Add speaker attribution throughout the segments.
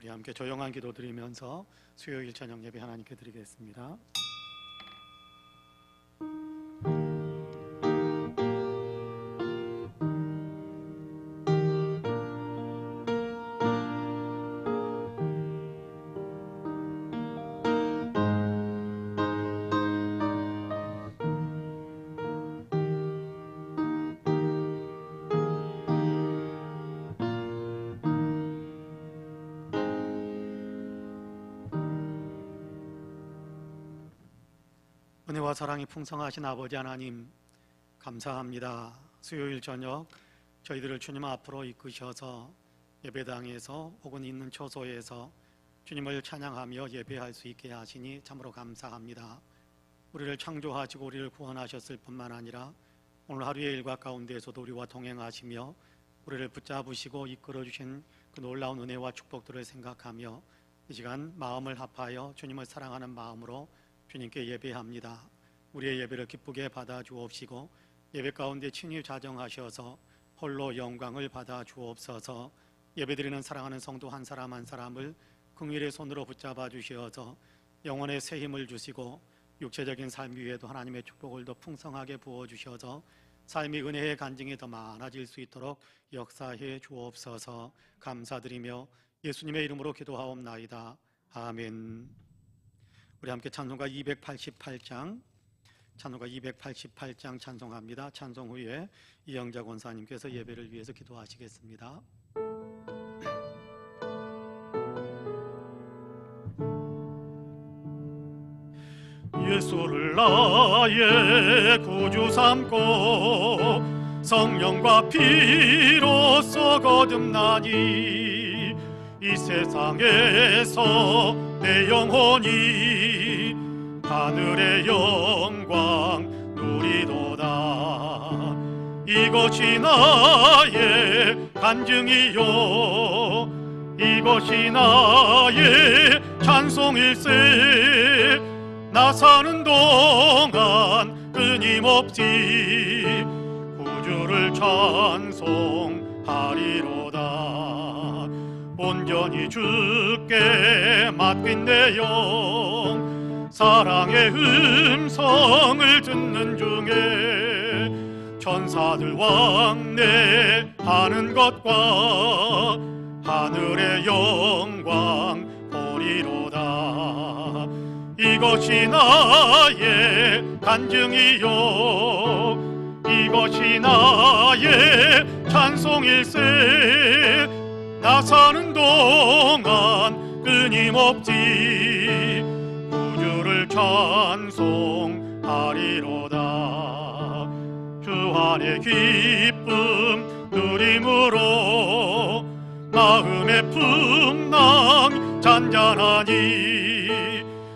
Speaker 1: 우리 함께 조용한 기도 드리면서 수요일 저녁 예배 하나님께 드리겠습니다. 은혜와 사랑이 풍성하신 아버지 하나님, 감사합니다. 수요일 저녁 저희들을 주님 앞으로 이끄셔서 예배당에서 혹은 있는 처소에서 주님을 찬양하며 예배할 수 있게 하시니 참으로 감사합니다. 우리를 창조하시고 우리를 구원하셨을 뿐만 아니라 오늘 하루의 일과 가운데에서도 우리와 동행하시며 우리를 붙잡으시고 이끌어주신 그 놀라운 은혜와 축복들을 생각하며 이 시간 마음을 합하여 주님을 사랑하는 마음으로 주님께 예배합니다. 우리의 예배를 기쁘게 받아 주옵시고 예배 가운데 친히 자정하셔서 홀로 영광을 받아 주옵소서. 예배드리는 사랑하는 성도 한 사람 한 사람을 긍휼의 손으로 붙잡아 주시어서 영혼의 새 힘을 주시고 육체적인 삶 위에도 하나님의 축복을 더 풍성하게 부어주셔서 삶이 은혜의 간증이 더 많아질 수 있도록 역사해 주옵소서. 감사드리며 예수님의 이름으로 기도하옵나이다. 아멘. 우리 함께 찬송가 288장 찬송합니다. 찬송 후에 이영자 권사님께서 예배를 위해서 기도하시겠습니다. 예수를 나의 구주 삼고 성령과 피로써 거듭나니 이 세상에서 내 영혼이 하늘의 영광 누리도다. 이것이 나의 간증이요 이것이 나의 찬송일세. 나 사는 동안 끊임없이 구주를 찬송하리로다. 온전히 주께 맡긴 내 영 사랑의 음성을 듣는 중에 천사들 왕래하는 것과 하늘의 영광 보리로다. 이것이 나의 간증이요 이것이 나의 찬송일세. 나 사는 동안 끊임없이 구주를 찬송하리로다. 주 안의 기쁨 누림으로 마음의 풍랑 잔잔하니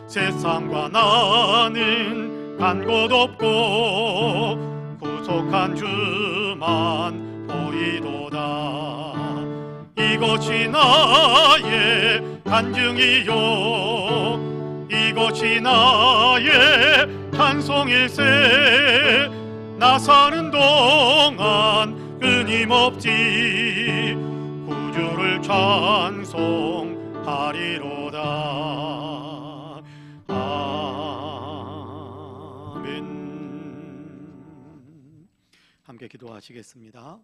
Speaker 1: 세상과 나는 간 곳 없고 구속한 주만 보이도다. 이것이 나의 간증이요 이것이 나의 찬송일세. 나 사는 동안 끊임없이 구주를 찬송하리로다. 아멘. 함께 기도하시겠습니다.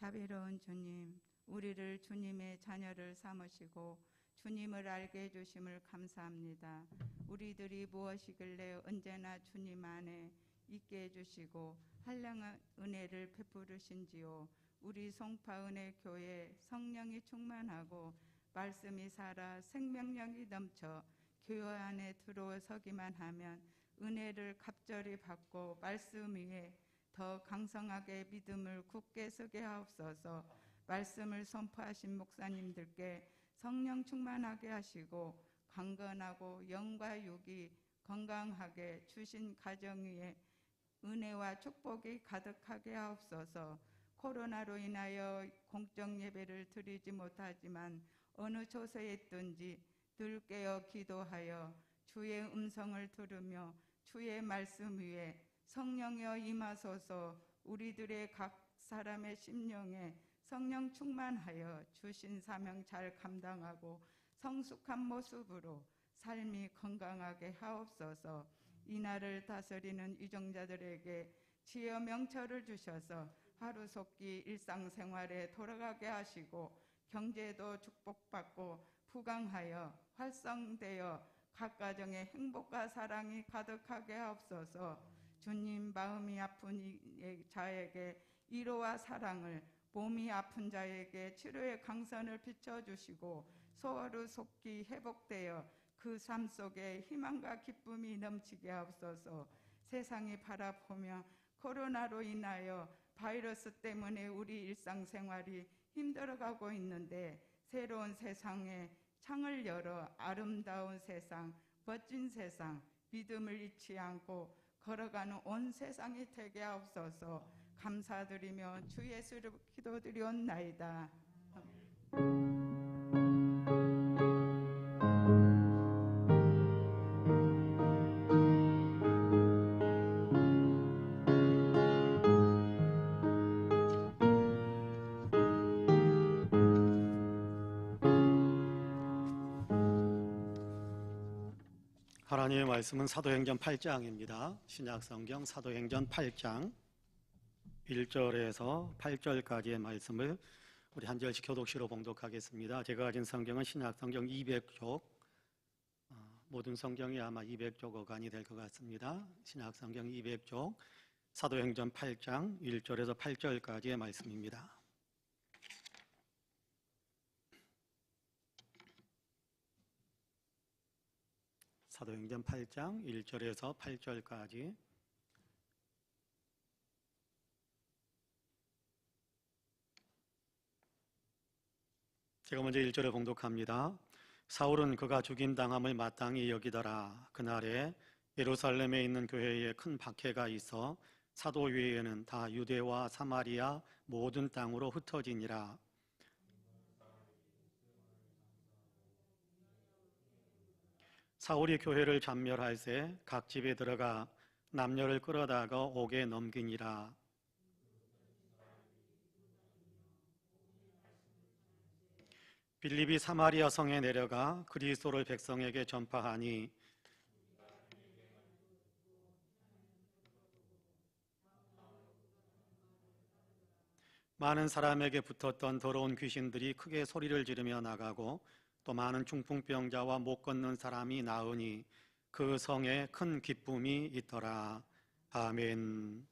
Speaker 2: 자비로운 주님, 우리를 주님의 자녀를 삼으시고 주님을 알게 해주심을 감사합니다. 우리들이 무엇이길래 언제나 주님 안에 있게 해주시고 한량한 은혜를 베푸르신지요. 우리 송파은혜교회 성령이 충만하고 말씀이 살아 생명력이 넘쳐 교회 안에 들어서기만 하면 은혜를 갑절히 받고 말씀 위에 더 강성하게 믿음을 굳게 서게 하옵소서. 말씀을 선포하신 목사님들께 성령 충만하게 하시고 강건하고 영과 육이 건강하게 주신 가정 위에 은혜와 축복이 가득하게 하옵소서. 코로나로 인하여 공적 예배를 드리지 못하지만 어느 처소에 있든지 늘 깨어 기도하여 주의 음성을 들으며 주의 말씀 위에 성령여 임하소서. 우리들의 각 사람의 심령에 성령 충만하여 주신 사명 잘 감당하고 성숙한 모습으로 삶이 건강하게 하옵소서. 이 날을 다스리는 유정자들에게 지혜와 명철을 주셔서 하루속히 일상생활에 돌아가게 하시고 경제도 축복받고 부강하여 활성되어 각 가정의 행복과 사랑이 가득하게 하옵소서. 주님, 마음이 아픈 자에게 위로와 사랑을, 몸이 아픈 자에게 치료의 강선을 비춰주시고 소하루속히 회복되어 그 삶 속에 희망과 기쁨이 넘치게 하옵소서. 세상이 바라보며 코로나로 인하여 바이러스 때문에 우리 일상생활이 힘들어가고 있는데 새로운 세상에 창을 열어 아름다운 세상, 멋진 세상, 믿음을 잃지 않고 걸어가는 온 세상이 되게 하옵소서. 감사드리며 주 예수로 기도드리옵나이다.
Speaker 1: 하나님의 말씀은 사도행전 8장입니다. 신약성경 사도행전 8장 1절에서 8절까지의 말씀을 우리 한 절씩 교독시로 봉독하겠습니다. 제가 가진 성경은 신약성경 200쪽, 모든 성경이 아마 200쪽 어간이 될 것 같습니다. 신약성경 200쪽, 사도행전 8장 1절에서 8절까지의 말씀입니다. 사도행전 8장 1절에서 8절까지. 제가 먼저 1절을 봉독합니다. 사울은 그가 죽임당함을 마땅히 여기더라. 그날에 예루살렘에 있는 교회에 큰 박해가 있어 사도 외에는 다 유대와 사마리아 모든 땅으로 흩어지니라. 사울이 교회를 잠멸할새 각 집에 들어가 남녀를 끌어다가 옥에 넘기니라. 빌립이 사마리아 성에 내려가 그리스도를 백성에게 전파하니 많은 사람에게 붙었던 더러운 귀신들이 크게 소리를 지르며 나가고 또 많은 중풍병자와 못 걷는 사람이 나으니 그 성에 큰 기쁨이 있더라. 아멘.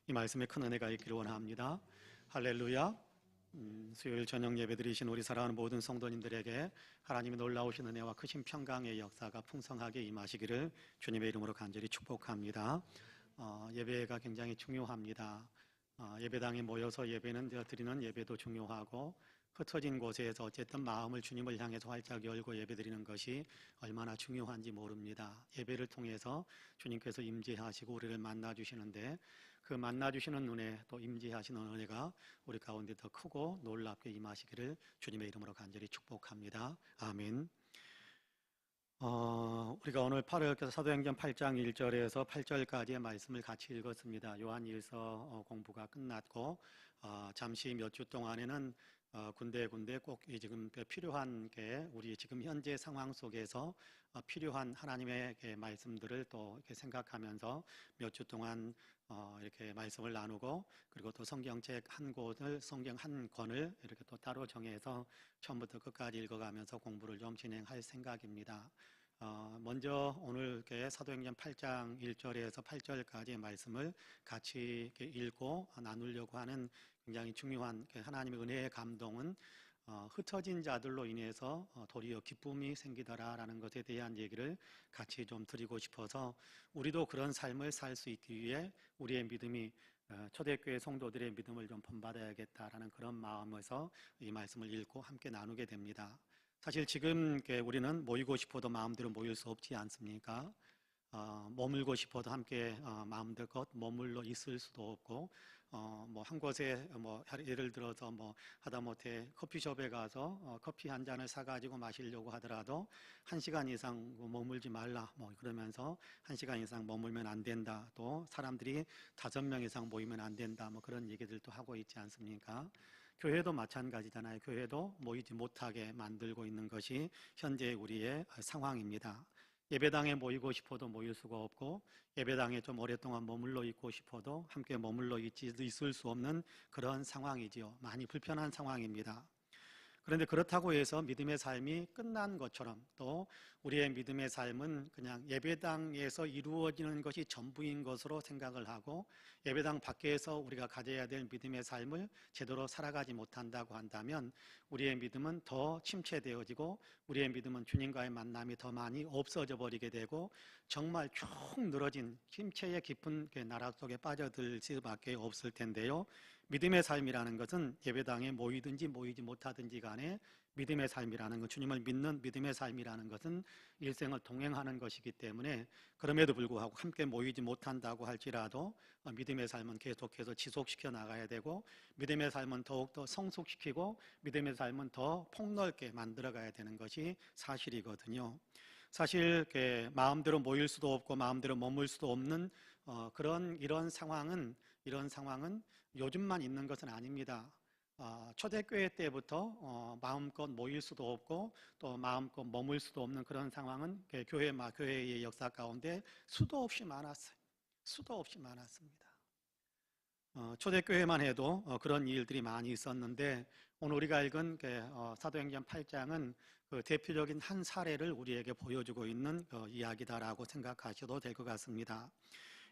Speaker 1: 이 말씀에 큰 은혜가 있기를 원합니다. 할렐루야. 수요일 저녁 예배 드리신 우리 사랑하는 모든 성도님들에게 하나님의 놀라우신 은혜와 크신 평강의 역사가 풍성하게 임하시기를 주님의 이름으로 간절히 축복합니다. 예배가 굉장히 중요합니다. 예배당에 모여서 예배는 드리는 예배도 중요하고 흩어진 곳에서 어쨌든 마음을 주님을 향해서 활짝 열고 예배드리는 것이 얼마나 중요한지 모릅니다. 예배를 통해서 주님께서 임재하시고 우리를 만나주시는데 그 만나주시는 은혜 또 임재하시는 은혜가 우리 가운데 더 크고 놀랍게 임하시기를 주님의 이름으로 간절히 축복합니다. 아멘. 우리가 오늘 사도행전 8장 1절에서 8절까지의 말씀을 같이 읽었습니다. 요한일서 공부가 끝났고 잠시 몇 주 동안에는 군데군데 꼭 지금 필요한 게 우리 지금 현재 상황 속에서 필요한 하나님의 말씀들을 또 이렇게 생각하면서 몇 주 동안 이렇게 말씀을 나누고 그리고 또 성경책 성경 한 권을 이렇게 또 따로 정해서 처음부터 끝까지 읽어가면서 공부를 좀 진행할 생각입니다. 먼저 오늘 사도행전 8장 1절에서 8절까지의 말씀을 같이 읽고 나누려고 하는 굉장히 중요한 하나님의 은혜의 감동은 흩어진 자들로 인해서 도리어 기쁨이 생기더라라는 것에 대한 얘기를 같이 좀 드리고 싶어서 우리도 그런 삶을 살 수 있기 위해 우리의 믿음이 초대교회 성도들의 믿음을 좀 본받아야겠다라는 그런 마음에서 이 말씀을 읽고 함께 나누게 됩니다. 사실 지금 우리는 모이고 싶어도 마음대로 모일 수 없지 않습니까? 머물고 싶어도 함께 마음대로 머물러 있을 수도 없고 한 곳에 예를 들어서 하다못해 커피숍에 가서 커피 한 잔을 사가지고 마시려고 하더라도 1시간 이상 머물지 말라 그러면서 1시간 이상 머물면 안 된다. 또 사람들이 5명 이상 모이면 안 된다. 그런 얘기들도 하고 있지 않습니까? 교회도 마찬가지잖아요. 교회도 모이지 못하게 만들고 있는 것이 현재 우리의 상황입니다. 예배당에 모이고 싶어도 모일 수가 없고, 예배당에 좀 오랫동안 머물러 있고 싶어도 함께 머물러 있을 수 없는 그런 상황이지요. 많이 불편한 상황입니다. 그런데 그렇다고 해서 믿음의 삶이 끝난 것처럼, 또 우리의 믿음의 삶은 그냥 예배당에서 이루어지는 것이 전부인 것으로 생각을 하고, 예배당 밖에서 우리가 가져야 될 믿음의 삶을 제대로 살아가지 못한다고 한다면 우리의 믿음은 더 침체되어지고, 우리의 믿음은 주님과의 만남이 더 많이 없어져 버리게 되고, 정말 쭉 늘어진 침체의 깊은 나라 속에 빠져들 수밖에 없을 텐데요. 믿음의 삶이라는 것은 예배당에 모이든지 모이지 못하든지 간에 믿음의 삶이라는 것, 주님을 믿는 믿음의 삶이라는 것은 일생을 동행하는 것이기 때문에, 그럼에도 불구하고 함께 모이지 못한다고 할지라도 믿음의 삶은 계속해서 지속시켜 나가야 되고, 믿음의 삶은 더욱더 성숙시키고, 믿음의 삶은 더 폭넓게 만들어가야 되는 것이 사실이거든요. 사실 마음대로 모일 수도 없고 마음대로 머물 수도 없는 이런 상황은 요즘만 있는 것은 아닙니다. 초대교회 때부터 마음껏 모일 수도 없고 또 마음껏 머물 수도 없는 그런 상황은 교회의 역사 가운데 수도 없이 많았어요. 수도 없이 많았습니다. 초대교회만 해도 그런 일들이 많이 있었는데, 오늘 우리가 읽은 사도행전 8장은 그 대표적인 한 사례를 우리에게 보여주고 있는 이야기다라고 생각하셔도 될 것 같습니다.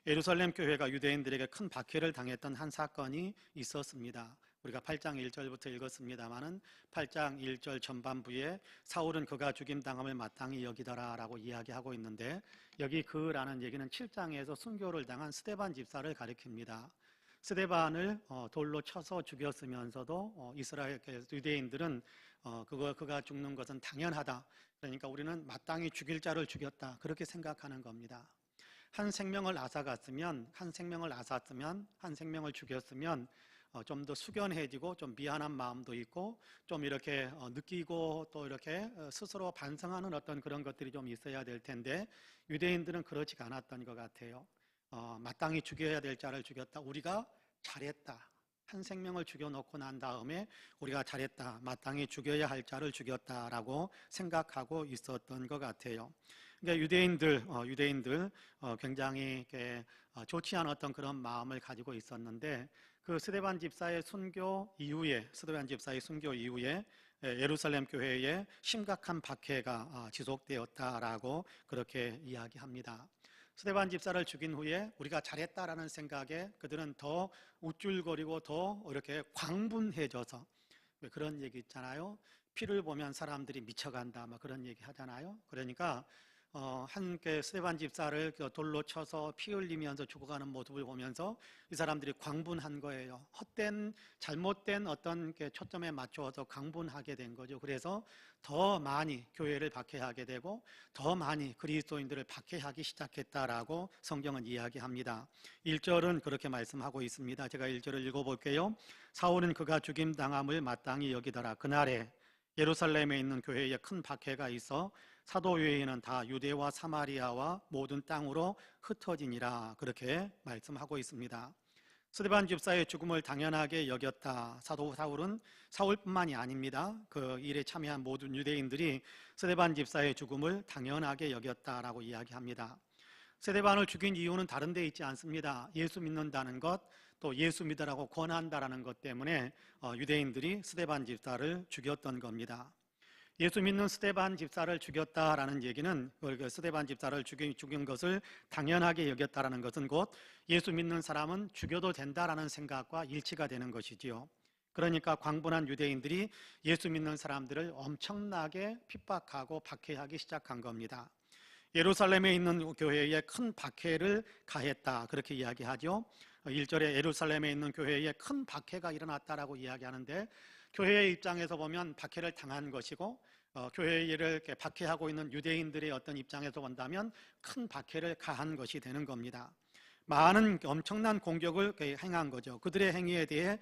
Speaker 1: 예루살렘 교회가 유대인들에게 큰 박해를 당했던 한 사건이 있었습니다. 우리가 8장 1절부터 읽었습니다마는 8장 1절 전반부에 사울은 그가 죽임당함을 마땅히 여기더라라고 이야기하고 있는데, 여기 그라는 얘기는 7장에서 순교를 당한 스데반 집사를 가리킵니다. 스데반을 돌로 쳐서 죽였으면서도 이스라엘 유대인들은 그가 죽는 것은 당연하다, 그러니까 우리는 마땅히 죽일 자를 죽였다, 그렇게 생각하는 겁니다. 한 생명을 앗았으면, 한 생명을 죽였으면 좀 더 숙연해지고 좀 미안한 마음도 있고 좀 이렇게 느끼고 또 이렇게 스스로 반성하는 어떤 그런 것들이 좀 있어야 될 텐데, 유대인들은 그렇지가 않았던 것 같아요. 마땅히 죽여야 될 자를 죽였다, 우리가 잘했다, 한 생명을 죽여놓고 난 다음에 우리가 잘했다, 마땅히 죽여야 할 자를 죽였다라고 생각하고 있었던 것 같아요. 그러니까 유대인들 굉장히 좋지 않았던 그런 마음을 가지고 있었는데, 그 스데반 집사의 순교 이후에 예루살렘 교회에 심각한 박해가 지속되었다라고 그렇게 이야기합니다. 스데반 집사를 죽인 후에 우리가 잘했다라는 생각에 그들은 더 우쭐거리고 더 이렇게 광분해져서, 그런 얘기 있잖아요. 피를 보면 사람들이 미쳐간다, 막 그런 얘기 하잖아요. 그러니까 스데반 집사를 돌로 쳐서 피 흘리면서 죽어가는 모습을 보면서 이 사람들이 광분한 거예요. 헛된 잘못된 어떤 초점에 맞추어서 광분하게 된 거죠. 그래서 더 많이 교회를 박해하게 되고 더 많이 그리스도인들을 박해하기 시작했다라고 성경은 이야기합니다. 1절은 그렇게 말씀하고 있습니다. 제가 1절을 읽어볼게요. 사울은 그가 죽임당함을 마땅히 여기더라. 그날에 예루살렘에 있는 교회에 큰 박해가 있어 사도 외에는 다 유대와 사마리아와 모든 땅으로 흩어지니라, 그렇게 말씀하고 있습니다. 스데반 집사의 죽음을 당연하게 여겼다. 사도 사울은, 사울뿐만이 아닙니다, 그 일에 참여한 모든 유대인들이 스데반 집사의 죽음을 당연하게 여겼다라고 이야기합니다. 스데반을 죽인 이유는 다른 데 있지 않습니다. 예수 믿는다는 것, 또 예수 믿으라고 권한다라는 것 때문에 유대인들이 스데반 집사를 죽였던 겁니다. 예수 믿는 스데반 집사를 죽였다라는 얘기는, 스데반 집사를 죽인 것을 당연하게 여겼다라는 것은 곧 예수 믿는 사람은 죽여도 된다라는 생각과 일치가 되는 것이지요. 그러니까 광분한 유대인들이 예수 믿는 사람들을 엄청나게 핍박하고 박해하기 시작한 겁니다. 예루살렘에 있는 교회에 큰 박해를 가했다, 그렇게 이야기하죠. 1절에 예루살렘에 있는 교회에 큰 박해가 일어났다라고 이야기하는데, 교회의 입장에서 보면 박해를 당한 것이고, 교회를 박해하고 있는 유대인들의 어떤 입장에서 본다면 큰 박해를 가한 것이 되는 겁니다. 많은 엄청난 공격을 행한 거죠. 그들의 행위에 대해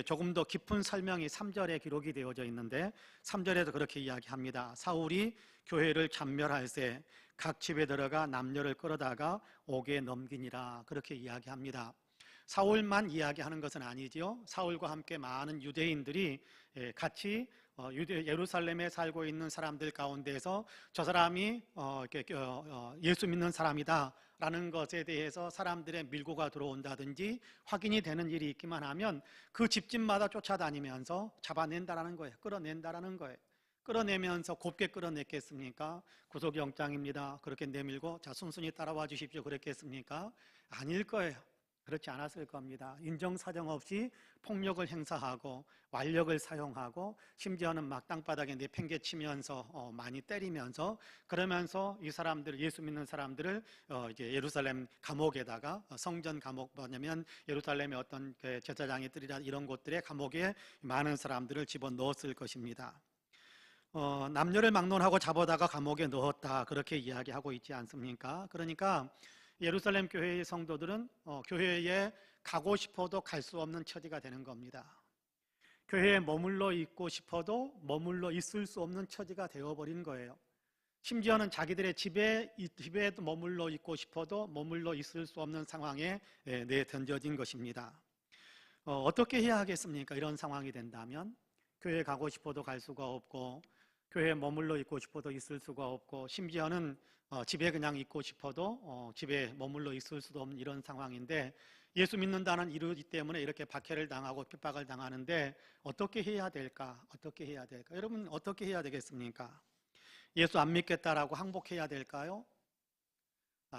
Speaker 1: 조금 더 깊은 설명이 3절에 기록이 되어져 있는데, 3절에도 그렇게 이야기합니다. 사울이 교회를 참멸할세 각 집에 들어가 남녀를 끌어다가 옥에 넘기니라, 그렇게 이야기합니다. 사울만 이야기하는 것은 아니지요. 사울과 함께 많은 유대인들이 같이 예루살렘에 살고 있는 사람들 가운데서 저 사람이 예수 믿는 사람이다 라는 것에 대해서 사람들의 밀고가 들어온다든지 확인이 되는 일이 있기만 하면 그 집집마다 쫓아다니면서 잡아낸다라는 거예요. 끌어낸다라는 거예요. 끌어내면서 곱게 끌어냈겠습니까? 구속영장입니다. 그렇게 내밀고 자 순순히 따라와 주십시오. 그랬겠습니까? 아닐 거예요. 그렇지 않았을 겁니다. 인정사정 없이 폭력을 행사하고 완력을 사용하고 심지어는 막 땅바닥에 내팽개치면서 많이 때리면서 그러면서 이 사람들 예수 믿는 사람들을 이제 예루살렘 감옥에다가 성전 감옥 뭐냐면 예루살렘의 어떤 제사장이들이라 이런 곳들의 감옥에 많은 사람들을 집어넣었을 것입니다. 남녀를 막론하고 잡아다가 감옥에 넣었다 그렇게 이야기하고 있지 않습니까? 그러니까 예루살렘 교회의 성도들은 교회에 가고 싶어도 갈 수 없는 처지가 되는 겁니다. 교회에 머물러 있고 싶어도 머물러 있을 수 없는 처지가 되어버린 거예요. 심지어는 자기들의 집에도 머물러 있고 싶어도 머물러 있을 수 없는 상황에 내던져진 것입니다. 어떻게 해야 하겠습니까? 이런 상황이 된다면 교회에 가고 싶어도 갈 수가 없고 교회에 머물러 있고 싶어도 있을 수가 없고 심지어는 집에 그냥 있고 싶어도 집에 머물러 있을 수도 없는 이런 상황인데 예수 믿는다는 이유이기 때문에 이렇게 박해를 당하고 핍박을 당하는데 어떻게 해야 될까? 어떻게 해야 될까? 여러분 어떻게 해야 되겠습니까? 예수 안 믿겠다라고 항복해야 될까요?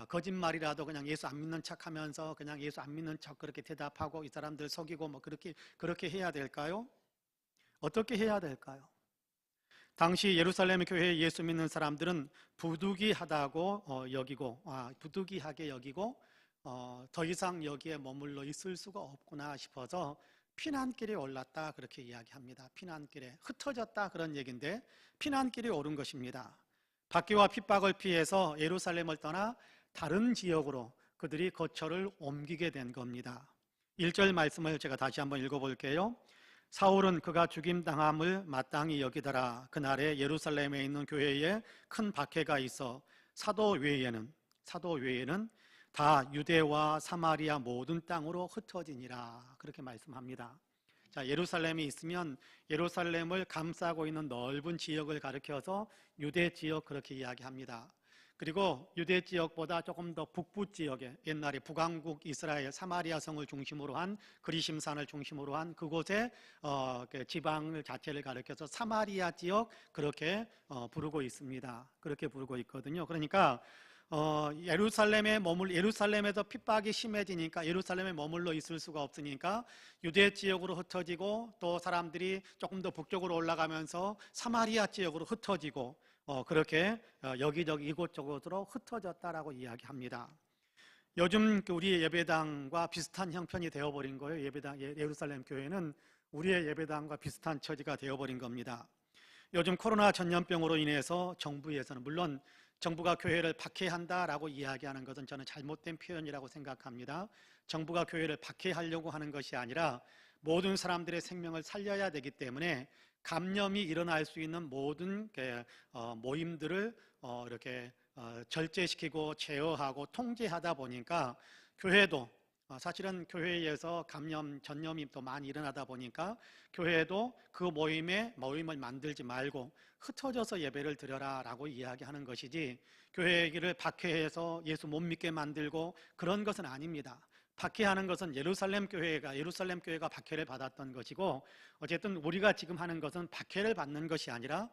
Speaker 1: 거짓말이라도 그냥 예수 안 믿는 척하면서 그냥 예수 안 믿는 척 그렇게 대답하고 이 사람들 속이고 뭐 그렇게 해야 될까요? 어떻게 해야 될까요? 당시 예루살렘 교회에 예수 믿는 사람들은 부득이하다고 여기고 부득이하게 여기고 더 이상 여기에 머물러 있을 수가 없구나 싶어서 피난길에 올랐다 그렇게 이야기합니다. 피난길에 흩어졌다 그런 얘기인데 피난길에 오른 것입니다. 박해와 핍박을 피해서 예루살렘을 떠나 다른 지역으로 그들이 거처를 옮기게 된 겁니다. 1절 말씀을 제가 다시 한번 읽어볼게요. 사울은 그가 죽임당함을 마땅히 여기더라. 그날에 예루살렘에 있는 교회에 큰 박해가 있어 사도 외에는 다 유대와 사마리아 모든 땅으로 흩어지니라 그렇게 말씀합니다. 자, 예루살렘이 있으면 예루살렘을 감싸고 있는 넓은 지역을 가리켜서 유대 지역 그렇게 이야기합니다. 그리고 유대 지역보다 조금 더 북부 지역에 옛날에 북왕국 이스라엘 사마리아 성을 중심으로 한 그리심산을 중심으로 한 그곳에 지방 자체를 가리켜서 사마리아 지역 그렇게 부르고 있습니다. 그렇게 부르고 있거든요. 그러니까 예루살렘에도 핍박이 심해지니까 예루살렘에 머물러 있을 수가 없으니까 유대 지역으로 흩어지고 또 사람들이 조금 더 북쪽으로 올라가면서 사마리아 지역으로 흩어지고 그렇게 여기저기 이곳저곳으로 흩어졌다라고 이야기합니다. 요즘 우리의 예배당과 비슷한 형편이 되어버린 거예요. 예루살렘 교회는 우리의 예배당과 비슷한 처지가 되어버린 겁니다. 요즘 코로나 전염병으로 인해서 정부에서는 물론 정부가 교회를 박해한다라고 이야기하는 것은 저는 잘못된 표현이라고 생각합니다. 정부가 교회를 박해하려고 하는 것이 아니라 모든 사람들의 생명을 살려야 되기 때문에 감염이 일어날 수 있는 모든 모임들을 이렇게 절제시키고 제어하고 통제하다 보니까 교회도 사실은 교회에서 전염이 또 많이 일어나다 보니까 교회도 그 모임을 만들지 말고 흩어져서 예배를 드려라 라고 이야기하는 것이지 교회를 박해해서 예수 못 믿게 만들고 그런 것은 아닙니다. 박해하는 것은 예루살렘 교회가 박해를 받았던 것이고 어쨌든 우리가 지금 하는 것은 박해를 받는 것이 아니라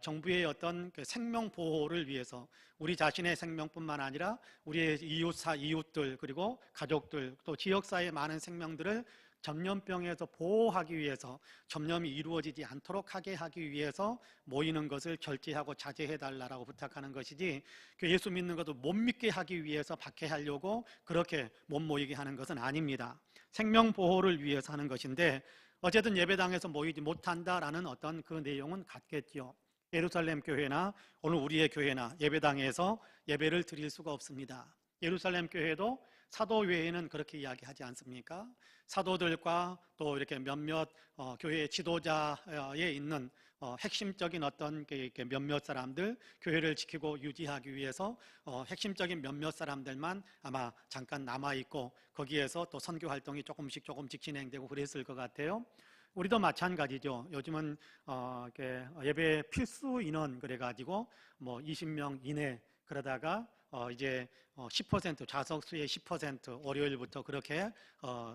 Speaker 1: 정부의 어떤 생명 보호를 위해서 우리 자신의 생명뿐만 아니라 우리의 이웃들 그리고 가족들 또 지역사회의 많은 생명들을 전염병에서 보호하기 위해서 전염이 이루어지지 않도록 하기 위해서 모이는 것을 절제하고 자제해달라고 부탁하는 것이지 예수 믿는 것도 못 믿게 하기 위해서 박해하려고 그렇게 못 모이게 하는 것은 아닙니다. 생명 보호를 위해서 하는 것인데 어쨌든 예배당에서 모이지 못한다라는 어떤 그 내용은 같겠죠. 예루살렘 교회나 오늘 우리의 교회나 예배당에서 예배를 드릴 수가 없습니다. 예루살렘 교회도 사도 외에는 그렇게 이야기하지 않습니까? 사도들과 또 이렇게 몇몇 교회 지도자에 있는 핵심적인 어떤 이렇게 몇몇 사람들, 교회를 지키고 유지하기 위해서 핵심적인 몇몇 사람들만 아마 잠깐 남아 있고 거기에서 또 선교 활동이 조금씩 진행되고 그랬을 것 같아요. 우리도 마찬가지죠. 요즘은 이렇게 예배 필수 인원 그래가지고 뭐 20명 이내 그러다가 이제 10% 좌석수의 10% 월요일부터 그렇게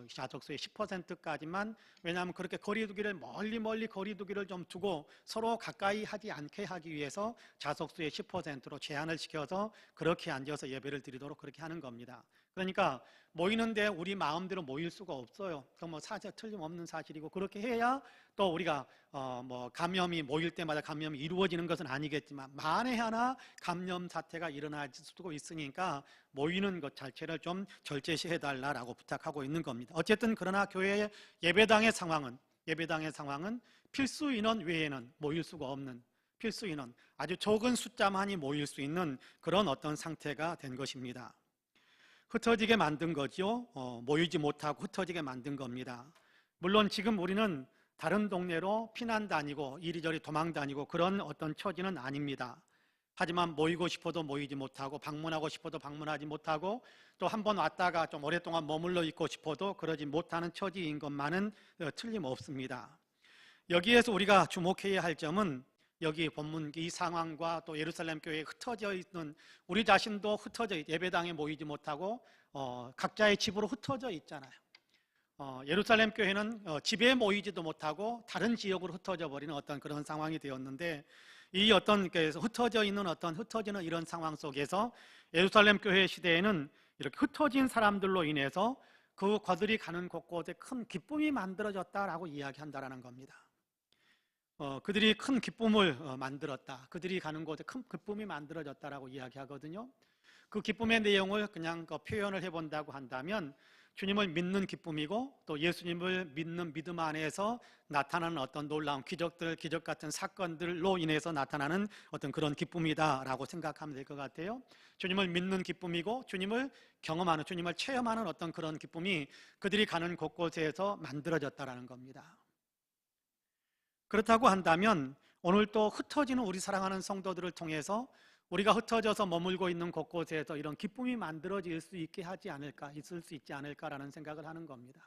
Speaker 1: 좌석수의 10%까지만, 왜냐하면 그렇게 거리두기를 멀리 거리두기를 좀 두고 서로 가까이 하지 않게 하기 위해서 좌석수의 10%로 제한을 시켜서 그렇게 앉아서 예배를 드리도록 그렇게 하는 겁니다. 그러니까 모이는데 우리 마음대로 모일 수가 없어요. 그건 뭐 사실 틀림없는 사실이고, 그렇게 해야 또 우리가 뭐 감염이 모일 때마다 감염이 이루어지는 것은 아니겠지만 만에 하나 감염 사태가 일어날 수도 있으니까 모이는 것 자체를 좀 절제시해 달라라고 부탁하고 있는 겁니다. 어쨌든 그러나 교회의 예배당의 상황은 필수 인원 외에는 모일 수가 없는, 필수 인원 아주 적은 숫자만이 모일 수 있는 그런 어떤 상태가 된 것입니다. 흩어지게 만든 거죠. 모이지 못하고 흩어지게 만든 겁니다. 물론 지금 우리는 다른 동네로 피난 다니고 이리저리 도망 다니고 그런 어떤 처지는 아닙니다. 하지만 모이고 싶어도 모이지 못하고 방문하고 싶어도 방문하지 못하고 또 한 번 왔다가 좀 오랫동안 머물러 있고 싶어도 그러지 못하는 처지인 것만은 틀림없습니다. 여기에서 우리가 주목해야 할 점은 여기 본문 이 상황과 또 예루살렘 교회에 흩어져 있는 우리 자신도 흩어져 예배당에 모이지 못하고 각자의 집으로 흩어져 있잖아요. 예루살렘 교회는 집에 모이지도 못하고 다른 지역으로 흩어져 버리는 어떤 그런 상황이 되었는데, 이 어떤 흩어져 있는 흩어지는 이런 상황 속에서 예루살렘 교회 시대에는 이렇게 흩어진 사람들로 인해서 그들이 가는 곳곳에 큰 기쁨이 만들어졌다라고 이야기한다라는 겁니다. 그들이 큰 기쁨을 만들었다. 그들이 가는 곳에 큰 기쁨이 만들어졌다라고 이야기하거든요. 그 기쁨의 내용을 그냥 표현을 해본다고 한다면 주님을 믿는 기쁨이고 또 예수님을 믿는 믿음 안에서 나타나는 어떤 놀라운 기적 같은 사건들로 인해서 나타나는 어떤 그런 기쁨이다라고 생각하면 될 것 같아요. 주님을 믿는 기쁨이고 주님을 경험하는, 주님을 체험하는 어떤 그런 기쁨이 그들이 가는 곳곳에서 만들어졌다라는 겁니다. 그렇다고 한다면 오늘 또 흩어지는 우리 사랑하는 성도들을 통해서 우리가 흩어져서 머물고 있는 곳곳에서 이런 기쁨이 만들어질 수 있게 하지 않을까, 있을 수 있지 않을까라는 생각을 하는 겁니다.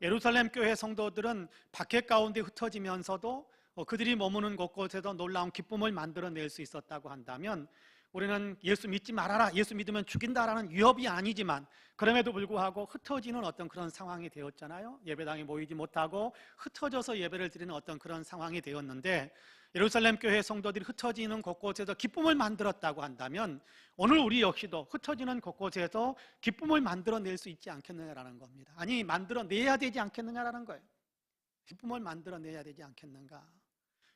Speaker 1: 예루살렘 교회 성도들은 밖에 가운데 흩어지면서도 그들이 머무는 곳곳에서 놀라운 기쁨을 만들어낼 수 있었다고 한다면, 우리는 예수 믿지 말아라, 예수 믿으면 죽인다라는 위협이 아니지만 그럼에도 불구하고 흩어지는 어떤 그런 상황이 되었잖아요. 예배당에 모이지 못하고 흩어져서 예배를 드리는 어떤 그런 상황이 되었는데, 예루살렘 교회 성도들이 흩어지는 곳곳에서 기쁨을 만들었다고 한다면 오늘 우리 역시도 흩어지는 곳곳에서 기쁨을 만들어낼 수 있지 않겠느냐라는 겁니다. 아니, 만들어내야 되지 않겠느냐라는 거예요. 기쁨을 만들어내야 되지 않겠는가.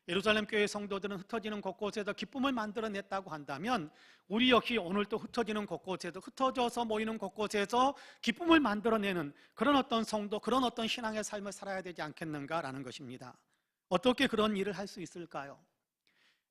Speaker 1: 예루살렘 교회 성도들은 흩어지는 곳곳에서 기쁨을 만들어냈다고 한다면 우리 역시 오늘 또 흩어지는 곳곳에서, 흩어져서 모이는 곳곳에서 기쁨을 만들어내는 그런 어떤 성도, 그런 어떤 신앙의 삶을 살아야 되지 않겠는가라는 것입니다. 어떻게 그런 일을 할 수 있을까요?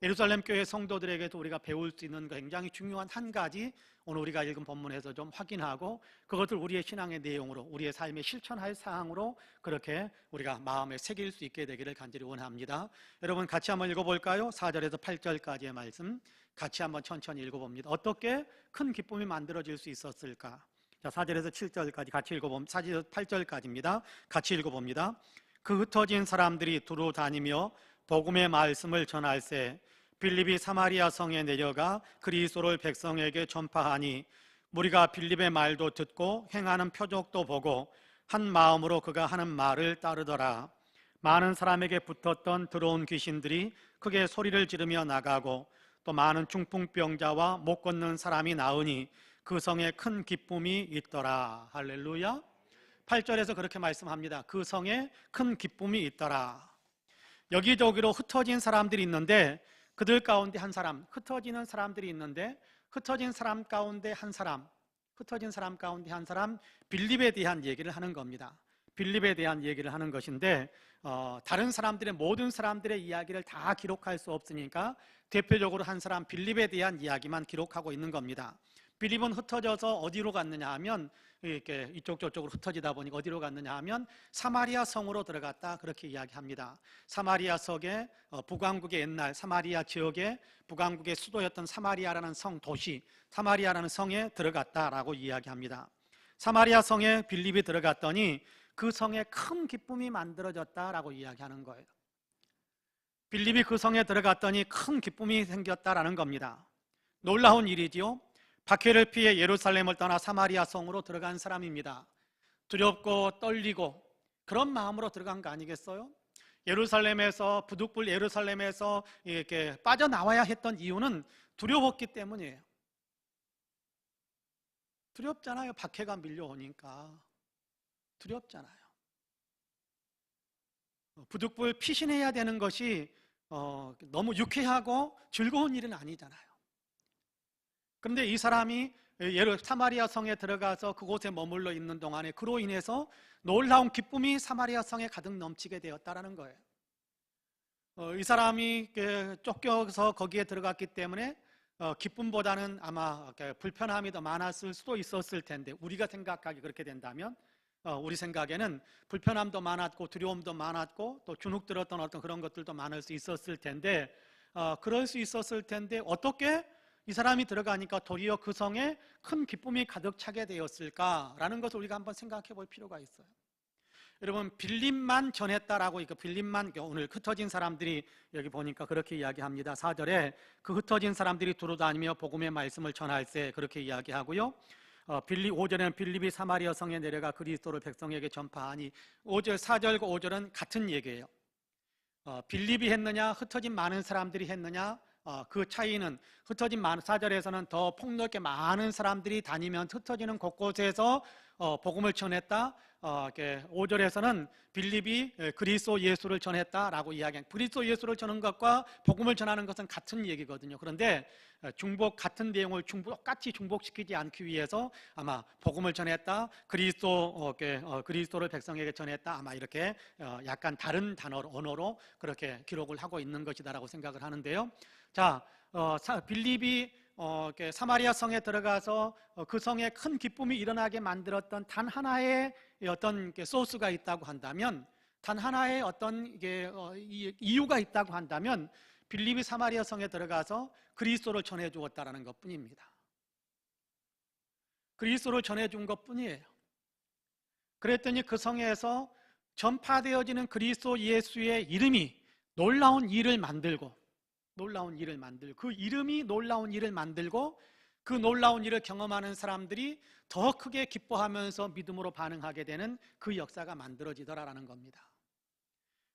Speaker 1: 예루살렘 교회 성도들에게도 우리가 배울 수 있는 굉장히 중요한 한 가지, 오늘 우리가 읽은 본문에서 좀 확인하고 그것을 우리의 신앙의 내용으로, 우리의 삶에 실천할 사항으로 그렇게 우리가 마음에 새길 수 있게 되기를 간절히 원합니다. 여러분 같이 한번 읽어볼까요? 4절에서 8절까지의 말씀 같이 한번 천천히 읽어봅니다. 어떻게 큰 기쁨이 만들어질 수 있었을까? 자, 4절에서 7절까지 같이 읽어봅니다. 4절에서 8절까지입니다. 같이 읽어봅니다. 그 흩어진 사람들이 두루 다니며 복음의 말씀을 전할세 빌립이 사마리아 성에 내려가 그리스도를 백성에게 전파하니 무리가 빌립의 말도 듣고 행하는 표적도 보고 한 마음으로 그가 하는 말을 따르더라. 많은 사람에게 붙었던 더러운 귀신들이 크게 소리를 지르며 나가고 또 많은 중풍병자와 못 걷는 사람이 나으니 그 성에 큰 기쁨이 있더라. 할렐루야. 8절에서 그렇게 말씀합니다. 그 성에 큰 기쁨이 있더라. 여기저기로 흩어진 사람들이 있는데 그들 가운데 한 사람, 흩어지는 사람들이 있는데 흩어진 사람 가운데 한 사람, 빌립에 대한 얘기를 하는 겁니다. 빌립에 대한 얘기를 하는 것인데 다른 사람들의, 모든 사람들의 이야기를 다 기록할 수 없으니까 대표적으로 한 사람 빌립에 대한 이야기만 기록하고 있는 겁니다. 빌립은 흩어져서 어디로 갔느냐 하면 이렇게 이쪽 저쪽으로 흩어지다 보니까 어디로 갔느냐 하면 사마리아 성으로 들어갔다, 그렇게 이야기합니다. 사마리아 성의 북왕국의 옛날 사마리아 지역의 북왕국의 수도였던 사마리아라는 성 도시, 사마리아라는 성에 들어갔다라고 이야기합니다. 사마리아 성에 빌립이 들어갔더니 그 성에 큰 기쁨이 만들어졌다라고 이야기하는 거예요. 빌립이 그 성에 들어갔더니 큰 기쁨이 생겼다라는 겁니다. 놀라운 일이지요. 박해를 피해 예루살렘을 떠나 사마리아 성으로 들어간 사람입니다. 두렵고 떨리고 그런 마음으로 들어간 거 아니겠어요? 예루살렘에서 부득불 예루살렘에서 이렇게 빠져나와야 했던 이유는 두려웠기 때문이에요. 두렵잖아요. 박해가 밀려오니까 두렵잖아요. 부득불 피신해야 되는 것이 너무 유쾌하고 즐거운 일은 아니잖아요. 그런데 이 사람이 사마리아 성에 들어가서 그곳에 머물러 있는 동안에 그로 인해서 놀라운 기쁨이 사마리아 성에 가득 넘치게 되었다는 거예요. 이 사람이 쫓겨서 거기에 들어갔기 때문에 기쁨보다는 아마 불편함이 더 많았을 수도 있었을 텐데, 우리가 생각하기 그렇게 된다면 우리 생각에는 불편함도 많았고 두려움도 많았고 또 주눅 들었던 어떤 그런 것들도 많을 수 있었을 텐데, 그럴 수 있었을 텐데 어떻게 이 사람이 들어가니까 도리어 그 성에 큰 기쁨이 가득 차게 되었을까라는 것을 우리가 한번 생각해 볼 필요가 있어요. 여러분, 빌립만 전했다라고, 빌립만, 오늘 흩어진 사람들이 여기 보니까 그렇게 이야기합니다. 4절에 그 흩어진 사람들이 두루다니며 복음의 말씀을 전할 때 그렇게 이야기하고요. 5절에는 빌립이 사마리아 성에 내려가 그리스도를 백성에게 전파하니, 4절과 5절은 같은 얘기예요. 빌립이 했느냐 흩어진 많은 사람들이 했느냐, 그 차이는 4절에서는 더 폭넓게 많은 사람들이 다니면 흩어지는 곳곳에서 복음을 전했다. 5절에서는 빌립이 그리스도 예수를 전했다라고 이야기합니다. 그리스도 예수를 전하는 것과 복음을 전하는 것은 같은 얘기거든요. 그런데 같은 내용을 똑같이 중복시키지 않기 위해서 아마 복음을 전했다, 그리스도를 백성에게 전했다, 아마 이렇게 약간 다른 단어로, 언어로 그렇게 기록을 하고 있는 것이다라고 생각을 하는데요. 자, 빌립이 사마리아 성에 들어가서 그 성에 큰 기쁨이 일어나게 만들었던 단 하나의 어떤 소스가 있다고 한다면, 단 하나의 어떤 이유가 있다고 한다면, 빌립이 사마리아 성에 들어가서 그리스도를 전해 주었다라는 것뿐입니다. 그리스도를 전해 준 것뿐이에요. 그랬더니 그 성에서 전파되어지는 그리스도 예수의 이름이 놀라운 일을 만들고, 그 이름이 놀라운 일을 만들고, 그 놀라운 일을 경험하는 사람들이 더 크게 기뻐하면서 믿음으로 반응하게 되는 그 역사가 만들어지더라라는 겁니다.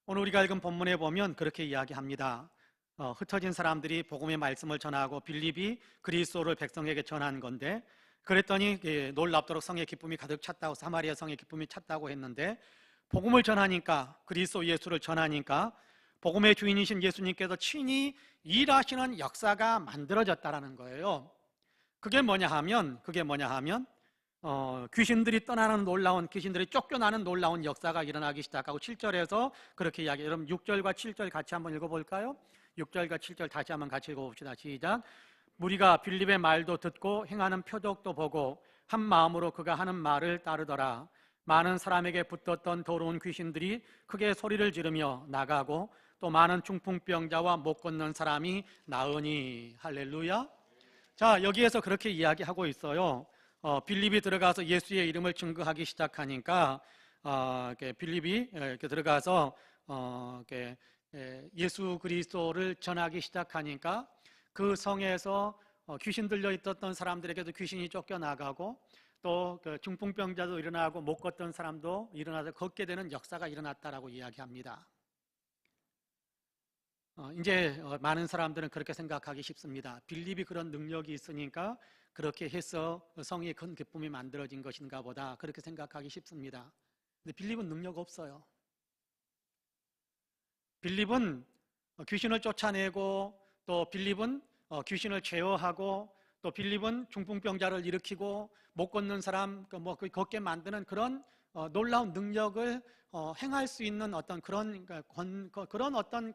Speaker 1: 오늘 우리가 읽은 본문에 보면 그렇게 이야기합니다. 흩어진 사람들이 복음의 말씀을 전하고 빌립이 그리스도를 백성에게 전한 건데, 그랬더니 놀랍도록 성의 기쁨이 가득 찼다고, 사마리아 성의 기쁨이 찼다고 했는데, 복음을 전하니까, 그리스도 예수를 전하니까 복음의 주인이신 예수님께서 친히 일하시는 역사가 만들어졌다라는 거예요. 그게 뭐냐 하면 귀신들이 떠나는 놀라운, 귀신들이 쫓겨나는 놀라운 역사가 일어나기 시작하고, 7절에서 그렇게 이야기해요. 여러분 6절과 7절 같이 한번 읽어볼까요? 6절과 7절 다시 한번 같이 읽어봅시다. 시작. 무리가 빌립의 말도 듣고 행하는 표적도 보고 한 마음으로 그가 하는 말을 따르더라. 많은 사람에게 붙었던 더러운 귀신들이 크게 소리를 지르며 나가고, 또 많은 중풍병자와 못 걷는 사람이 나으니. 할렐루야. 자, 여기에서 그렇게 이야기하고 있어요. 빌립이 들어가서 예수의 이름을 증거하기 시작하니까, 빌립이 이렇게 들어가서 예수 그리스도를 전하기 시작하니까 그 성에서 귀신 들려 있었던 사람들에게도 귀신이 쫓겨나가고, 또 중풍병자도 일어나고 못 걷던 사람도 일어나서 걷게 되는 역사가 일어났다라고 이야기합니다. 이제 많은 사람들은 그렇게 생각하기 쉽습니다. 빌립이 그런 능력이 있으니까 그렇게 해서 성의 큰 기쁨이 만들어진 것인가 보다, 그렇게 생각하기 쉽습니다. 근데 빌립은 능력 없어요. 빌립은 귀신을 쫓아내고, 또 빌립은 귀신을 제어하고, 또 빌립은 중풍병자를 일으키고 못 걷는 사람 걷게 만드는 그런 놀라운 능력을 행할 수 있는 어떤 그런 어떤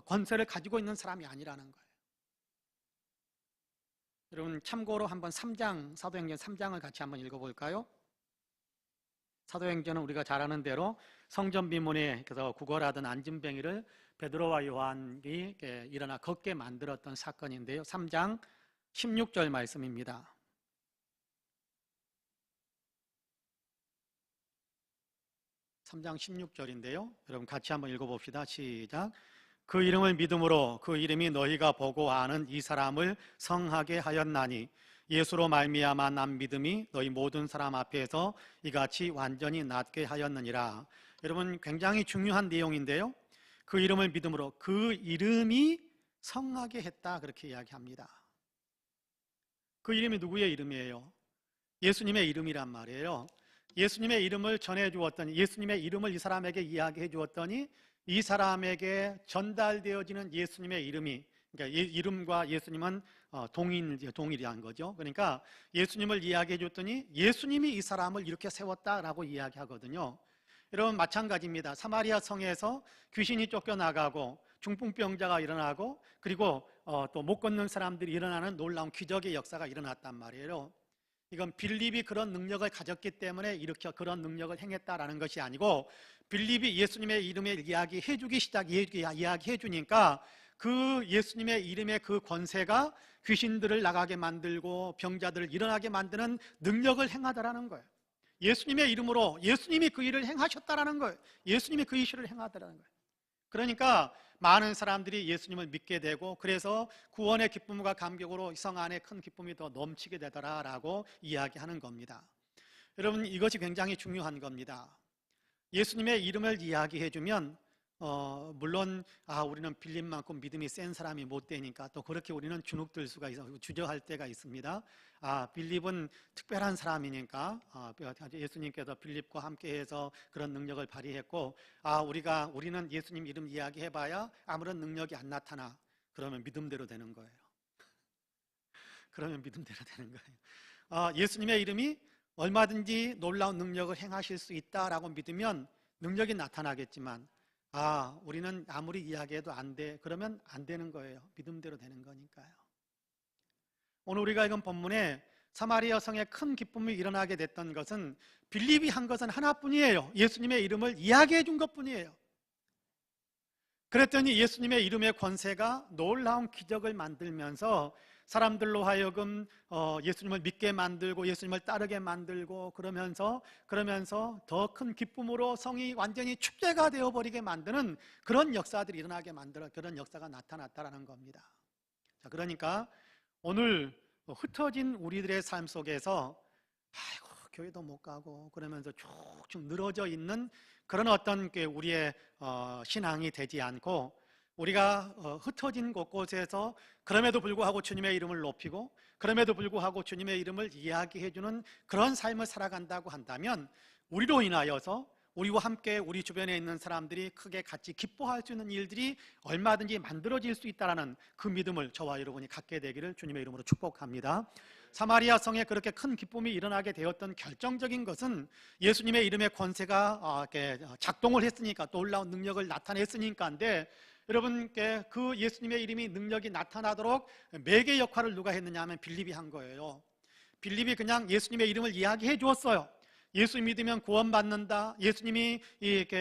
Speaker 1: 권세를 가지고 있는 사람이 아니라는 거예요. 여러분 참고로 한번 3장, 사도행전 3장을 같이 한번 읽어볼까요? 사도행전은 우리가 잘 아는 대로 성전 비문에 그래서 구걸하던 안진뱅이를 베드로와 요한이 일어나 걷게 만들었던 사건인데요. 3장 16절 말씀입니다. 3장 16절인데요. 여러분 같이 한번 읽어봅시다. 시작. 그 이름을 믿음으로 그 이름이 너희가 보고 아는 이 사람을 성하게 하였나니 예수로 말미암아 난 믿음이 너희 모든 사람 앞에서 이같이 완전히 낫게 하였느니라. 여러분 굉장히 중요한 내용인데요. 그 이름을 믿음으로 그 이름이 성하게 했다 그렇게 이야기합니다. 그 이름이 누구의 이름이에요? 예수님의 이름이란 말이에요. 예수님의 이름을 전해주었더니 예수님의 이름을 이 사람에게 이야기해 주었더니 이 사람에게 전달되어지는 예수님의 이름이 그러니까 이름과 예수님은 동일한 거죠. 그러니까 예수님을 이야기해 줬더니 예수님이 이 사람을 이렇게 세웠다라고 이야기하거든요. 여러분 마찬가지입니다. 사마리아 성에서 귀신이 쫓겨나가고 중풍병자가 일어나고 그리고 또 못 걷는 사람들이 일어나는 놀라운 기적의 역사가 일어났단 말이에요. 이건 빌립이 그런 능력을 가졌기 때문에 이렇게 그런 능력을 행했다라는 것이 아니고 빌립이 예수님의 이름을 이야기해 주니까 그 예수님의 이름의 그 권세가 귀신들을 나가게 만들고 병자들을 일어나게 만드는 능력을 행하더라는 거예요. 예수님의 이름으로 예수님이 그 일을 행하셨다라는 거예요. 예수님이 그 일을 행하더라는 거예요. 그러니까 많은 사람들이 예수님을 믿게 되고 그래서 구원의 기쁨과 감격으로 성 안에 큰 기쁨이 더 넘치게 되더라라고 이야기하는 겁니다. 여러분 이것이 굉장히 중요한 겁니다. 예수님의 이름을 이야기해 주면 물론 우리는 빌립만큼 믿음이 센 사람이 못 되니까 또 그렇게 우리는 주눅들 수가 있어 주저할 때가 있습니다. 빌립은 특별한 사람이니까 예수님께서 빌립과 함께해서 그런 능력을 발휘했고 우리는 예수님 이름 이야기해봐야 아무런 능력이 안 나타나. 그러면 믿음대로 되는 거예요. 그러면 믿음대로 되는 거예요. 예수님의 이름이 얼마든지 놀라운 능력을 행하실 수 있다라고 믿으면 능력이 나타나겠지만 우리는 아무리 이야기해도 안 돼. 그러면 안 되는 거예요. 믿음대로 되는 거니까요. 오늘 우리가 읽은 본문에 사마리아 성에 큰 기쁨이 일어나게 됐던 것은 빌립이 한 것은 하나뿐이에요. 예수님의 이름을 이야기해 준 것뿐이에요. 그랬더니 예수님의 이름의 권세가 놀라운 기적을 만들면서 사람들로 하여금 예수님을 믿게 만들고 예수님을 따르게 만들고 그러면서 더 큰 기쁨으로 성이 완전히 축제가 되어버리게 만드는 그런 역사들이 일어나게 만들어 그런 역사가 나타났다라는 겁니다. 자, 그러니까 오늘 흩어진 우리들의 삶 속에서 교회도 못 가고 그러면서 쭉쭉 늘어져 있는 그런 어떤 우리의 신앙이 되지 않고 우리가 흩어진 곳곳에서 그럼에도 불구하고 주님의 이름을 높이고 그럼에도 불구하고 주님의 이름을 이야기해주는 그런 삶을 살아간다고 한다면 우리로 인하여서 우리와 함께 우리 주변에 있는 사람들이 크게 같이 기뻐할 수 있는 일들이 얼마든지 만들어질 수 있다는 그 믿음을 저와 여러분이 갖게 되기를 주님의 이름으로 축복합니다. 사마리아 성에 그렇게 큰 기쁨이 일어나게 되었던 결정적인 것은 예수님의 이름의 권세가 작동을 했으니까 놀라운 능력을 나타냈으니까인데 여러분께 그 예수님의 이름이 능력이 나타나도록 매개 역할을 누가 했느냐 하면 빌립이 한 거예요. 빌립이 그냥 예수님의 이름을 이야기해 주었어요. 예수 믿으면 구원받는다. 예수님이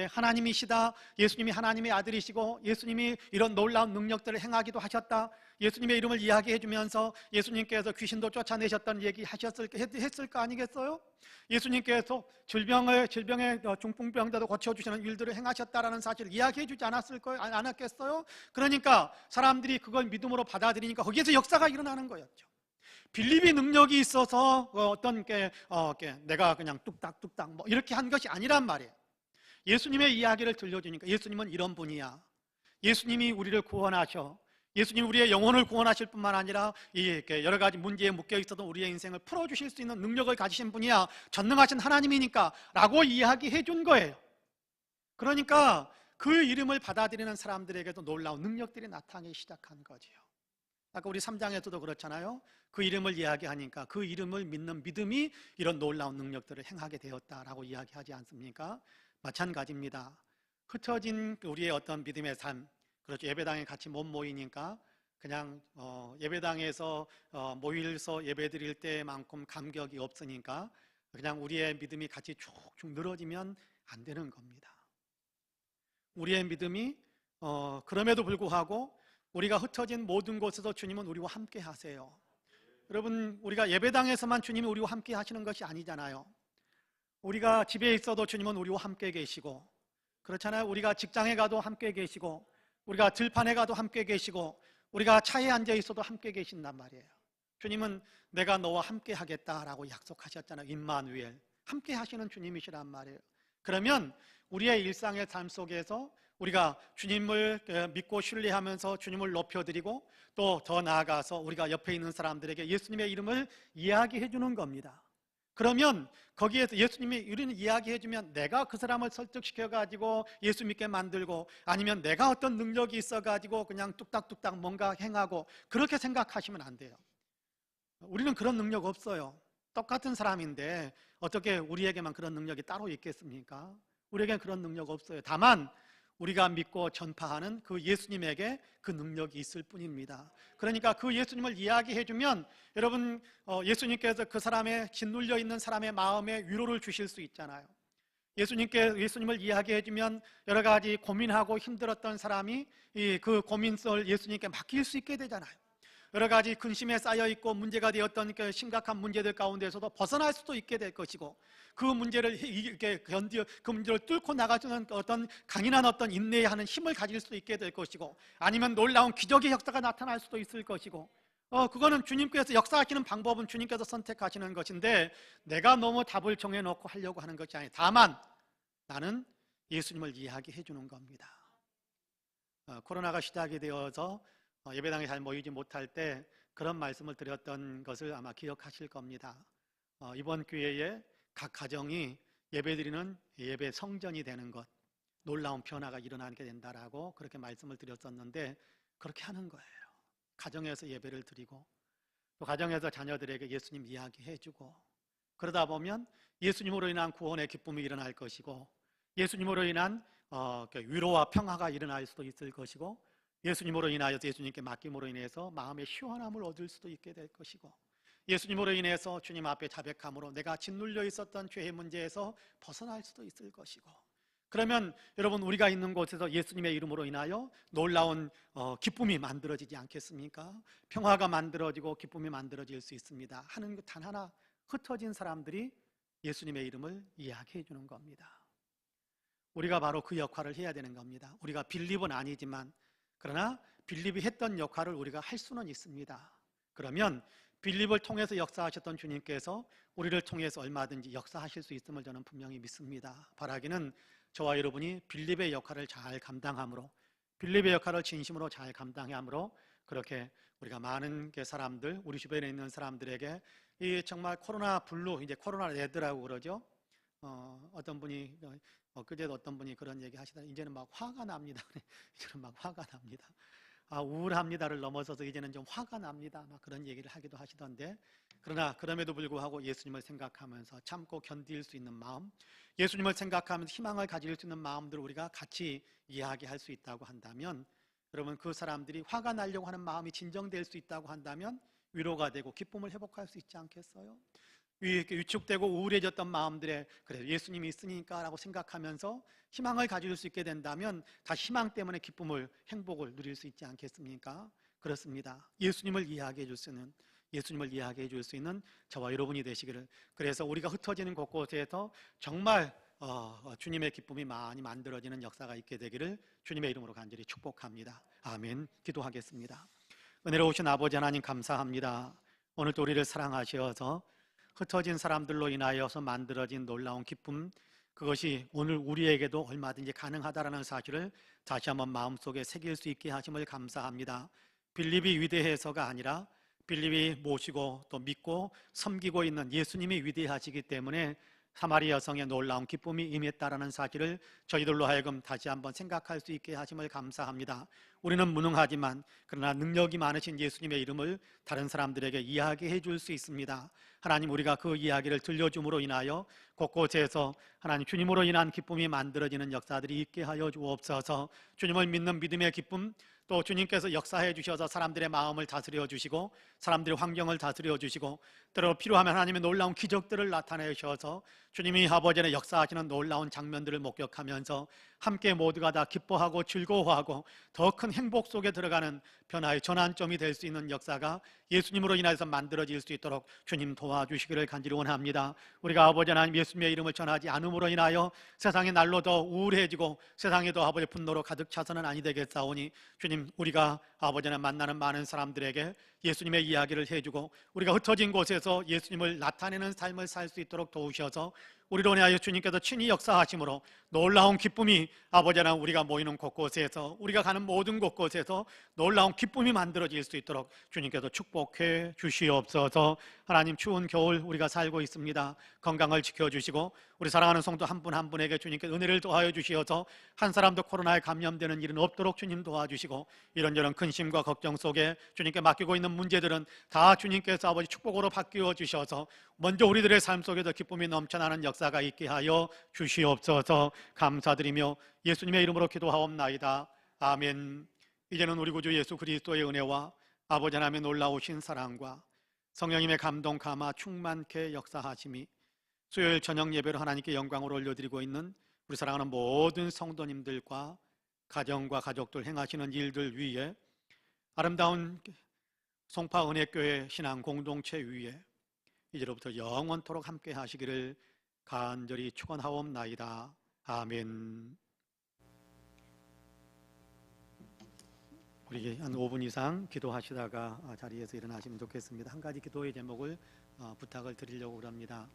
Speaker 1: 하나님이시다. 예수님이 하나님의 아들이시고 예수님이 이런 놀라운 능력들을 행하기도 하셨다. 예수님의 이름을 이야기해 주면서 예수님께서 귀신도 쫓아내셨다는 얘기 했을 거 아니겠어요? 예수님께서 질병의 중풍병자도 고쳐주시는 일들을 행하셨다라는 사실을 이야기해 주지 않았겠어요? 그러니까 사람들이 그걸 믿음으로 받아들이니까 거기에서 역사가 일어나는 거였죠. 빌립이 능력이 있어서 내가 그냥 뚝딱뚝딱 이렇게 한 것이 아니란 말이에요. 예수님의 이야기를 들려주니까 예수님은 이런 분이야. 예수님이 우리를 구원하셔. 예수님이 우리의 영혼을 구원하실 뿐만 아니라 여러 가지 문제에 묶여 있었던 우리의 인생을 풀어주실 수 있는 능력을 가지신 분이야. 전능하신 하나님이니까 라고 이야기해 준 거예요. 그러니까 그 이름을 받아들이는 사람들에게도 놀라운 능력들이 나타나기 시작한 거지요. 아까 우리 3장에서도 그렇잖아요. 그 이름을 이야기하니까 그 이름을 믿는 믿음이 이런 놀라운 능력들을 행하게 되었다라고 이야기하지 않습니까? 마찬가지입니다. 흩어진 우리의 어떤 믿음의 삶, 그렇죠. 예배당에 같이 못 모이니까 그냥 예배당에서 모일서 예배드릴 때만큼 감격이 없으니까 그냥 우리의 믿음이 같이 쭉쭉 늘어지면 안 되는 겁니다. 우리의 믿음이 그럼에도 불구하고 우리가 흩어진 모든 곳에서 주님은 우리와 함께 하세요. 여러분, 우리가 예배당에서만 주님이 우리와 함께 하시는 것이 아니잖아요. 우리가 집에 있어도 주님은 우리와 함께 계시고, 그렇잖아요. 우리가 직장에 가도 함께 계시고, 우리가 들판에 가도 함께 계시고, 우리가 차에 앉아 있어도 함께 계신단 말이에요. 주님은 내가 너와 함께 하겠다라고 약속하셨잖아요. 임마누엘, 함께 하시는 주님이시란 말이에요. 그러면 우리의 일상의 삶 속에서 우리가 주님을 믿고 신뢰하면서 주님을 높여드리고, 또 더 나아가서 우리가 옆에 있는 사람들에게 예수님의 이름을 이야기해 주는 겁니다. 그러면 거기에서 예수님이 이런 이야기해 주면 내가 그 사람을 설득시켜 가지고 예수 믿게 만들고, 아니면 내가 어떤 능력이 있어 가지고 그냥 뚝딱뚝딱 뭔가 행하고, 그렇게 생각하시면 안 돼요. 우리는 그런 능력 없어요. 똑같은 사람인데 어떻게 우리에게만 그런 능력이 따로 있겠습니까? 우리에겐 그런 능력 없어요. 다만 우리가 믿고 전파하는 그 예수님에게 그 능력이 있을 뿐입니다. 그러니까 그 예수님을 이야기해 주면 여러분, 예수님께서 그 사람의 짓눌려 있는 사람의 마음에 위로를 주실 수 있잖아요. 예수님을 이야기해 주면 여러 가지 고민하고 힘들었던 사람이 그 고민을 예수님께 맡길 수 있게 되잖아요. 여러 가지 근심에 쌓여 있고 문제가 되었던 그 심각한 문제들 가운데서도 벗어날 수도 있게 될 것이고, 그 문제를 이렇게 그 문제를 뚫고 나가주는 어떤 강인한 어떤 인내하는 힘을 가질 수도 있게 될 것이고, 아니면 놀라운 기적의 역사가 나타날 수도 있을 것이고, 그거는 주님께서 역사하시는 방법은 주님께서 선택하시는 것인데, 내가 너무 답을 정해놓고 하려고 하는 것이 아니에요. 다만 나는 예수님을 이야기해 주는 겁니다. 코로나가 시작이 되어서 예배당에 잘 모이지 못할 때 그런 말씀을 드렸던 것을 아마 기억하실 겁니다. 이번 기회에 각 가정이 예배드리는 예배 성전이 되는 것, 놀라운 변화가 일어나게 된다라고 그렇게 말씀을 드렸었는데, 그렇게 하는 거예요. 가정에서 예배를 드리고, 또 가정에서 자녀들에게 예수님 이야기해주고, 그러다 보면 예수님으로 인한 구원의 기쁨이 일어날 것이고, 예수님으로 인한 위로와 평화가 일어날 수도 있을 것이고, 예수님으로 인하여서 예수님께 맡김으로 인해서 마음의 시원함을 얻을 수도 있게 될 것이고, 예수님으로 인해서 주님 앞에 자백함으로 내가 짓눌려 있었던 죄의 문제에서 벗어날 수도 있을 것이고, 그러면 여러분, 우리가 있는 곳에서 예수님의 이름으로 인하여 놀라운 기쁨이 만들어지지 않겠습니까? 평화가 만들어지고 기쁨이 만들어질 수 있습니다. 하는 것 단 하나, 흩어진 사람들이 예수님의 이름을 이야기해 주는 겁니다. 우리가 바로 그 역할을 해야 되는 겁니다. 우리가 빌립은 아니지만, 그러나 빌립이 했던 역할을 우리가 할 수는 있습니다. 그러면 빌립을 통해서 역사하셨던 주님께서 우리를 통해서 얼마든지 역사하실 수 있음을 저는 분명히 믿습니다. 바라기는 저와 여러분이 빌립의 역할을 잘 감당함으로, 빌립의 역할을 진심으로 잘 감당함으로, 그렇게 우리가 많은 사람들, 우리 주변에 있는 사람들에게 이 정말 코로나 블루, 이제 코로나 레드라고 그러죠. 어떤 분이 엊그제도 어떤 분이 그런 얘기 하시다. 이제는 막 화가 납니다. 이제는 막 화가 납니다. 우울합니다를 넘어서서 이제는 좀 화가 납니다. 막 그런 얘기를 하기도 하시던데, 그러나 그럼에도 불구하고 예수님을 생각하면서 참고 견딜 수 있는 마음, 예수님을 생각하면서 희망을 가질 수 있는 마음들을 우리가 같이 이야기할 수 있다고 한다면, 여러분, 그 사람들이 화가 나려고 하는 마음이 진정될 수 있다고 한다면 위로가 되고 기쁨을 회복할 수 있지 않겠어요? 이렇게 위축되고 우울해졌던 마음들에, 그래 예수님이 있으니까 라고 생각하면서 희망을 가질 수 있게 된다면 다시 희망 때문에 기쁨을, 행복을 누릴 수 있지 않겠습니까? 그렇습니다. 예수님을 이야기해 줄 수 있는, 예수님을 이야기해 줄 수 있는 저와 여러분이 되시기를, 그래서 우리가 흩어지는 곳곳에서 정말 주님의 기쁨이 많이 만들어지는 역사가 있게 되기를 주님의 이름으로 간절히 축복합니다. 아멘. 기도하겠습니다. 은혜로우신 아버지 하나님, 감사합니다. 오늘도 우리를 사랑하셔서 흩어진 사람들로 인하여서 만들어진 놀라운 기쁨, 그것이 오늘 우리에게도 얼마든지 가능하다라는 사실을 다시 한번 마음속에 새길 수 있게 하심을 감사합니다. 빌립이 위대해서가 아니라 빌립이 모시고 또 믿고 섬기고 있는 예수님이 위대하시기 때문에 사마리 여성의 놀라운 기쁨이 임했다라는 사실을 저희들로 하여금 다시 한번 생각할 수 있게 하심을 감사합니다. 우리는 무능하지만 그러나 능력이 많으신 예수님의 이름을 다른 사람들에게 이야기해 줄 수 있습니다. 하나님, 우리가 그 이야기를 들려줌으로 인하여 곳곳에서 하나님 주님으로 인한 기쁨이 만들어지는 역사들이 있게 하여 주옵소서. 주님을 믿는 믿음의 기쁨, 또 주님께서 역사해 주셔서 사람들의 마음을 다스려 주시고 사람들의 환경을 다스려 주시고 때로 필요하면 하나님의 놀라운 기적들을 나타내셔서 주님이 아버지의 역사하시는 놀라운 장면들을 목격하면서 함께 모두가 다 기뻐하고 즐거워하고 더 큰 행복 속에 들어가는 변화의 전환점이 될 수 있는 역사가 예수님으로 인해서 만들어질 수 있도록 주님 도와주시기를 간절히 원합니다. 우리가 아버지 하나님 예수님의 이름을 전하지 않음으로 인하여 세상의 날로 더 우울해지고 세상에 더 아버지 분노로 가득 차서는 아니 되겠사오니 주님, 우리가 아버지 하나님 만나는 많은 사람들에게 예수님의 이야기를 해주고 우리가 흩어진 곳에서 예수님을 나타내는 삶을 살 수 있도록 도우셔서 우리로 인하여 주님께서 친히 역사하심으로 놀라운 기쁨이 아버지 하나님 우리가 모이는 곳곳에서 우리가 가는 모든 곳곳에서 놀라운 기쁨이 만들어질 수 있도록 주님께서 축복해 주시옵소서. 하나님, 추운 겨울 우리가 살고 있습니다. 건강을 지켜주시고 우리 사랑하는 성도 한 분 한 분에게 주님께 은혜를 더하여 주시어서 한 사람도 코로나에 감염되는 일은 없도록 주님 도와주시고 이런저런 근심과 걱정 속에 주님께 맡기고 있는 문제들은 다 주님께서 아버지 축복으로 바뀌어 주셔서 먼저 우리들의 삶 속에서 기쁨이 넘쳐나는 역사가 있게 하여 주시옵소서. 감사드리며 예수님의 이름으로 기도하옵나이다. 아멘. 이제는 우리 구주 예수 그리스도의 은혜와 아버지 하나님의 놀라우신 사랑과 성령님의 감동 감화 충만케 역사하심이 수요일 저녁 예배로 하나님께 영광을 올려드리고 있는 우리 사랑하는 모든 성도님들과 가정과 가족들 행하시는 일들 위에 아름다운 송파 은혜교회 신앙 공동체 위에 이제로부터 영원토록 함께 하시기를 간절히 축원하옵나이다. 아멘. 우리 한 5분 이상 기도하시다가 자리에서 일어나시면 좋겠습니다. 한 가지 기도의 제목을 부탁을 드리려고 합니다.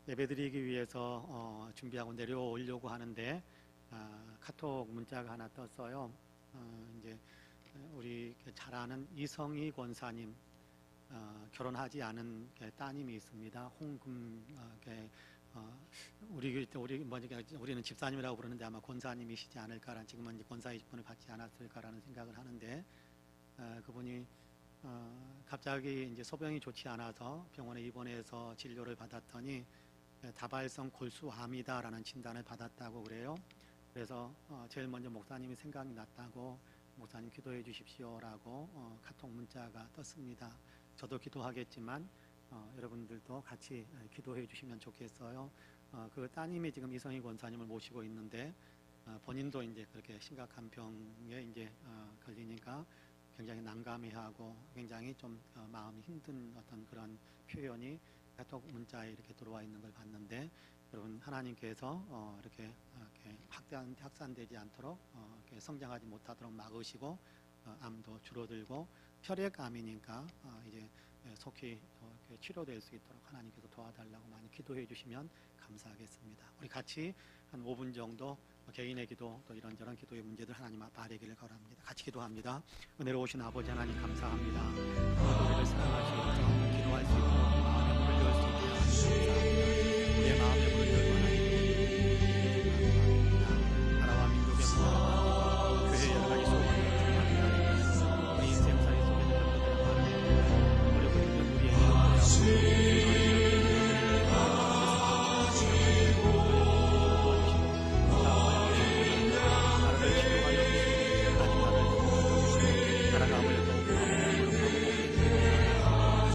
Speaker 1: 예배드리기 위해서 준비하고 내려오려고 하는데 카톡 문자가 하나 떴어요. 이제 우리 잘 아는 이성희 권사님, 결혼하지 않은 따님이 있습니다. 홍금 우리는 집사님이라고 부르는데 아마 권사님이시지 않을까라는, 지금은 이제 권사의 직분을 받지 않았을까라는 생각을 하는데 그분이 갑자기 이제 소변이 좋지 않아서 병원에 입원해서 진료를 받았더니 다발성 골수암이다라는 진단을 받았다고 그래요. 그래서 제일 먼저 목사님이 생각이 났다고 목사님 기도해 주십시오라고 카톡 문자가 떴습니다. 저도 기도하겠지만 여러분들도 같이 기도해 주시면 좋겠어요. 그 따님이 지금 이성희 권사님을 모시고 있는데 본인도 이제 그렇게 심각한 병에 이제 걸리니까 굉장히 난감해하고 굉장히 좀 마음이 힘든 어떤 그런 표현이 카톡 문자에 이렇게 들어와 있는 걸 봤는데, 여러분 하나님께서 이렇게 확산되지 않도록 이렇게 성장하지 못하도록 막으시고 암도 줄어들고 혈액암이니까 이제 속히 이렇게 치료될 수 있도록 하나님께서 도와달라고 많이 기도해 주시면 감사하겠습니다. 우리 같이 한 5분 정도 개인의 기도 또 이런저런 기도의 문제들 하나님 앞에 아뢰기를 바랍니다. 같이 기도합니다. 은혜로우신 아버지 하나님 감사합니다. 우리를 사랑하시고 기도할 수 있도록 마음의 문을 열 수 있도록 감사합니다. 우리의 마음의 문을 열고 하나님